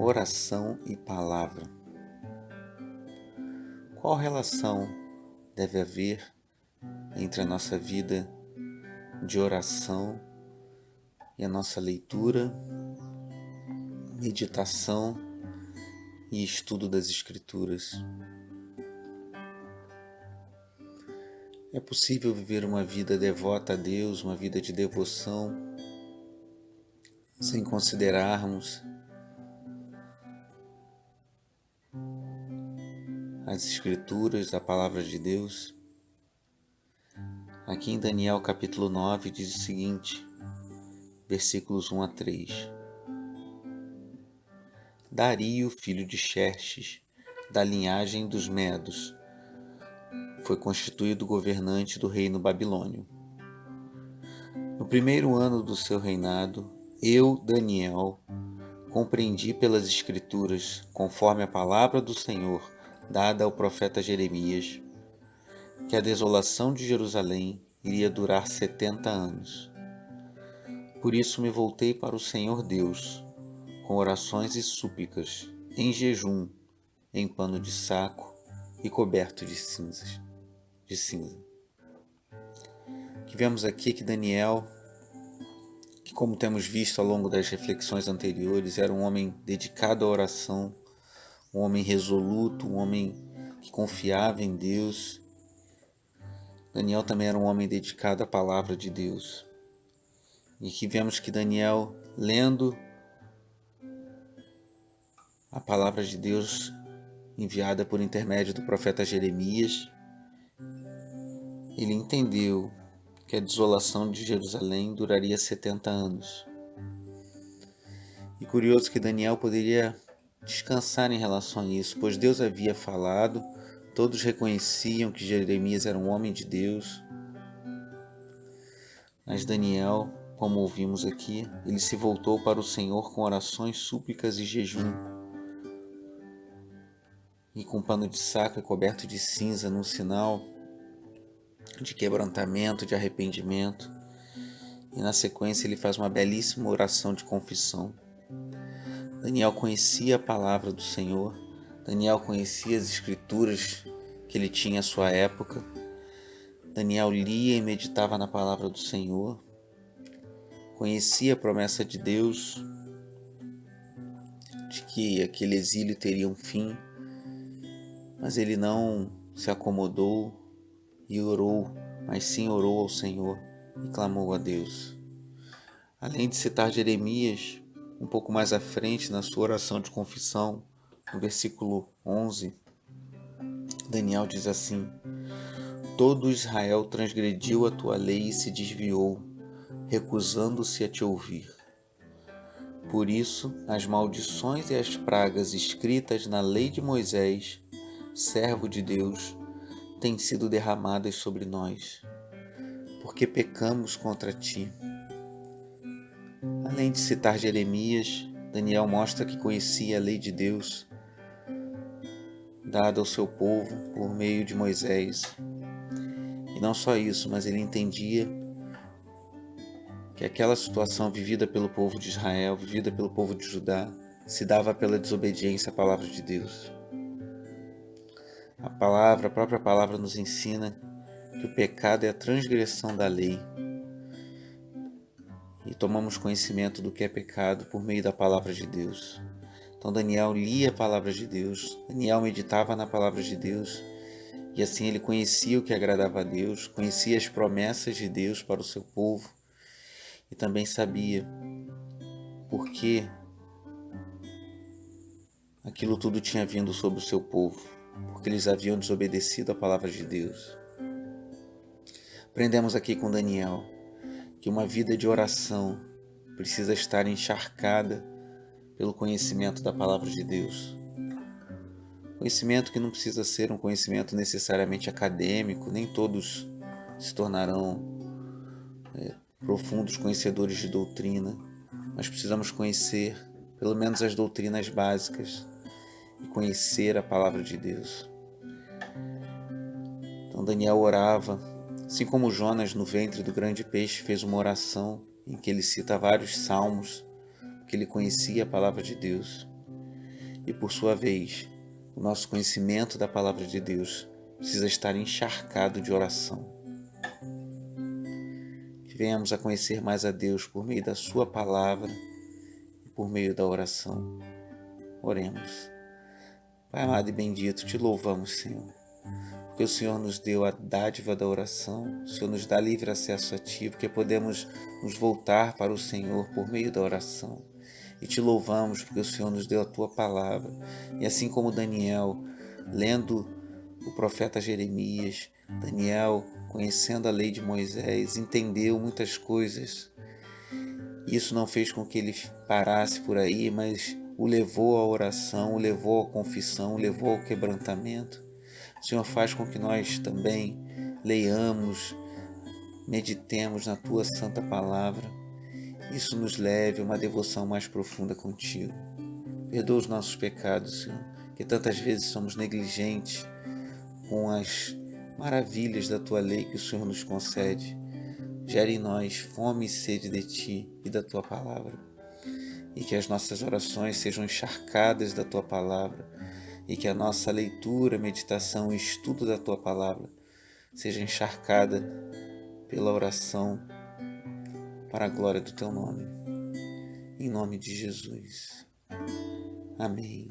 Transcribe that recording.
Oração e palavra. Qual relação deve haver entre a nossa vida de oração e a nossa leitura, meditação e estudo das Escrituras? É possível viver uma vida devota a Deus, uma vida de devoção, sem considerarmos as Escrituras, a Palavra de Deus? Aqui em Daniel capítulo 9 diz o seguinte, versículos 1 a 3. Dario, filho de Xerxes, da linhagem dos Medos, foi constituído governante do reino babilônio. No primeiro ano do seu reinado, eu, Daniel, compreendi pelas Escrituras, conforme a palavra do Senhor dada ao profeta Jeremias, que a desolação de Jerusalém iria durar 70 anos. Por isso me voltei para o Senhor Deus, com orações e súplicas, em jejum, em pano de saco e coberto de cinza. Que vemos aqui que Daniel, que como temos visto ao longo das reflexões anteriores, era um homem dedicado à oração, um homem resoluto, um homem que confiava em Deus. Daniel também era um homem dedicado à palavra de Deus. E aqui vemos que Daniel, lendo a palavra de Deus enviada por intermédio do profeta Jeremias, ele entendeu que a desolação de Jerusalém duraria 70 anos. E curioso que Daniel poderia descansar em relação a isso, pois Deus havia falado, todos reconheciam que Jeremias era um homem de Deus. Mas Daniel, como ouvimos aqui, ele se voltou para o Senhor com orações, súplicas e jejum, e com pano de saco e coberto de cinza, num sinal de quebrantamento, de arrependimento. E na sequência ele faz uma belíssima oração de confissão. Daniel conhecia a palavra do Senhor, Daniel conhecia as Escrituras que ele tinha à sua época, Daniel lia e meditava na palavra do Senhor, conhecia a promessa de Deus de que aquele exílio teria um fim, mas ele não se acomodou e orou, mas sim orou ao Senhor e clamou a Deus. Além de citar Jeremias, um pouco mais à frente, na sua oração de confissão, no versículo 11, Daniel diz assim: todo Israel transgrediu a tua lei e se desviou, recusando-se a te ouvir. Por isso, as maldições e as pragas escritas na lei de Moisés, servo de Deus, têm sido derramadas sobre nós, porque pecamos contra ti. Além de citar Jeremias, Daniel mostra que conhecia a lei de Deus, dada ao seu povo por meio de Moisés. E não só isso, mas ele entendia que aquela situação vivida pelo povo de Israel, vivida pelo povo de Judá, se dava pela desobediência à palavra de Deus. A própria palavra nos ensina que o pecado é a transgressão da lei. E tomamos conhecimento do que é pecado por meio da palavra de Deus. Então Daniel lia a palavra de Deus, Daniel meditava na palavra de Deus, e assim ele conhecia o que agradava a Deus, conhecia as promessas de Deus para o seu povo, e também sabia por que aquilo tudo tinha vindo sobre o seu povo, porque eles haviam desobedecido a palavra de Deus. Aprendemos aqui com Daniel que uma vida de oração precisa estar encharcada pelo conhecimento da palavra de Deus. Conhecimento que não precisa ser um conhecimento necessariamente acadêmico, nem todos se tornarão profundos conhecedores de doutrina, mas precisamos conhecer pelo menos as doutrinas básicas e conhecer a palavra de Deus. Então Daniel orava, assim como Jonas no ventre do grande peixe fez uma oração em que ele cita vários salmos, porque ele conhecia a palavra de Deus. e por sua vez, o nosso conhecimento da palavra de Deus precisa estar encharcado de oração. Que venhamos a conhecer mais a Deus por meio da sua palavra e por meio da oração. Oremos. Pai amado e bendito, te louvamos, Senhor, porque o Senhor nos deu a dádiva da oração, o Senhor nos dá livre acesso a Ti, porque podemos nos voltar para o Senhor por meio da oração. E te louvamos porque o Senhor nos deu a Tua palavra. E assim como Daniel, lendo o profeta Jeremias, Daniel, conhecendo a lei de Moisés, entendeu muitas coisas. Isso não fez com que ele parasse por aí, mas o levou à oração, o levou à confissão, o levou ao quebrantamento. O Senhor faz com que nós também leiamos, meditemos na Tua santa palavra. Isso nos leve a uma devoção mais profunda contigo. Perdoa os nossos pecados, Senhor, que tantas vezes somos negligentes com as maravilhas da Tua lei que o Senhor nos concede. Gere em nós fome e sede de Ti e da Tua palavra. E que as nossas orações sejam encharcadas da Tua palavra. E que a nossa leitura, meditação e estudo da Tua palavra seja encharcada pela oração para a glória do Teu nome. Em nome de Jesus. Amém.